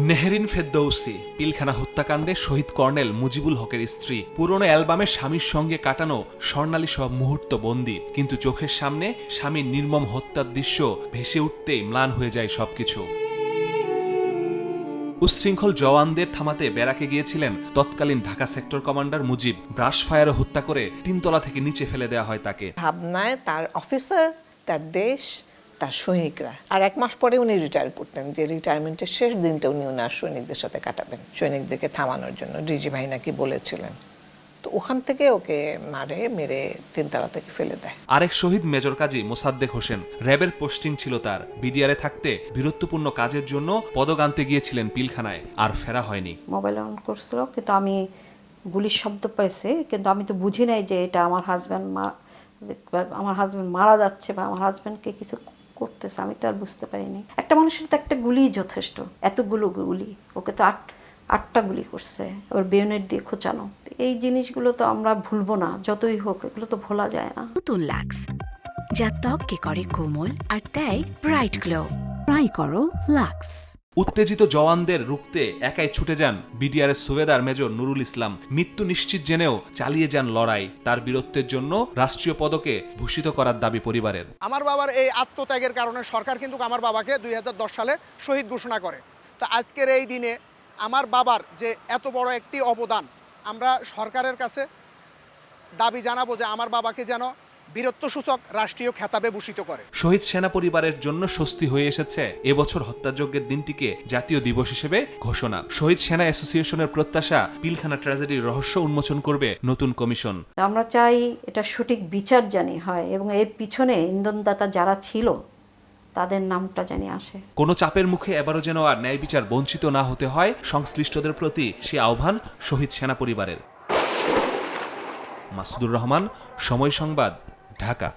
নেহরিন ফেরদৌসী পিলখানা হত্যাকাণ্ডে শহীদ কর্নেল মুজিবুল হকের স্ত্রী। পুরনো অ্যালবামে স্বামীর সঙ্গে কাটানো স্বর্ণালী সব মুহূর্ত বন্দী, কিন্তু চোখের সামনে স্বামীর নির্মম হত্যার দৃশ্য ভেসে উঠতেই ম্লান হয়ে যায় সবকিছু। উচ্ছৃঙ্খল জওয়ানদের থামাতে ব্যারাকে গিয়েছিলেন তৎকালীন Dhaka sector commander Mujib. Brush ফায়ারে হত্যা করে 3 তলা থেকে নিচে ফেলে দেওয়া হয় তাকে। ভাবনায় তার অফিসার, তার দেশ, তার সৈনিকরা। আর 1 মাস পরে উনি রিটায়ার করতেন, যে রিটায়ারমেন্টের শেষ দিনটা উনি ওনার সৈনিকদের সাথে কাটাবেন, সৈনিকদেরকে থামানোর জন্য ডিজি ভাই নাকি বলেছিলেন। তো ওখান থেকে ওকে মেরে 3 তলা থেকে ফেলে দেয়। আরেক শহীদ মেজর কাজী মোসাদ্দেক হোসেন। র্যাবের পোস্টিং ছিল তার। বিডিআরে থাকতে বীরত্বপূর্ণ কাজের জন্য পদক আনতে গিয়েছিলেন পিলখানায়, আর ফেরা হয়নি। মোবাইল অন করছিল, কিন্তু আমি গুলির শব্দ পাইছি, কিন্তু আমি তো বুঝি নাই যে এটা আমার হাজব্যান্ড মারা যাচ্ছে বা আমার হাজব্যান্ডকে কিছু করতেছে, আমি তো আর বুঝতে পারিনি। একটা মানুষের তো একটা গুলি যথেষ্ট, এতগুলো গুলি, ওকে তো 8টা গুলি করছে, আবার বেয়োনেট দিয়ে খোঁচানো। এই জিনিসগুলো তো আমরা ভুলবো না, যতই হোক এগুলো তো ভোলা যায় না। নতুন লাক্স, যা ত্বককে করে কোমল আর দেয় ব্রাইট গ্লো। ট্রাই করো লাক্স। উত্তেজিত জওয়ানদের রুখতে একাই ছুটে যান বিডিআরের সুবেদার মেজর নুরুল ইসলাম। মৃত্যু নিশ্চিত জেনেও চালিয়ে যান লড়াই। তার বীরত্বের জন্য রাষ্ট্রীয় পদকে ভূষিত করার দাবি পরিবারের। আমার বাবার এই আত্মত্যাগের কারণে সরকার কিন্তু আমার বাবাকে 2010 সালে শহীদ ঘোষণা করে। তো আজকের এই দিনে আমার বাবার যে এত বড় একটি অবদান, আমরা সরকারের কাছে দাবি জানাবো যে আমার বাবাকে যেন বীরত্বসূচক রাষ্ট্রীয় খেতাবে ভূষিত করে। শহীদ সেনা পরিবারের জন্য স্বস্তি হয়ে এসেছে এবছর হত্যাযজ্ঞের দিনটিকে জাতীয় দিবস হিসেবে ঘোষণা। শহীদ সেনা অ্যাসোসিয়েশনের প্রত্যাশা, পিলখানা ট্র্যাজেডির রহস্য উন্মোচন করবে নতুন কমিশন। আমরা চাই এটা সঠিক বিচার জানি হয়, এবং এর পিছনে ইন্ধনদাতা যারা ছিল তাদের নামটা জানি আসে। কোনো চাপের মুখে এবারও যেন আর ন্যায় বিচার বঞ্চিত না হতে হয় সংশ্লিষ্টদের প্রতি, সে আহ্বান শহীদ সেনা পরিবারের। মাসুদুর রহমান, সময় সংবাদ, ঢাকা।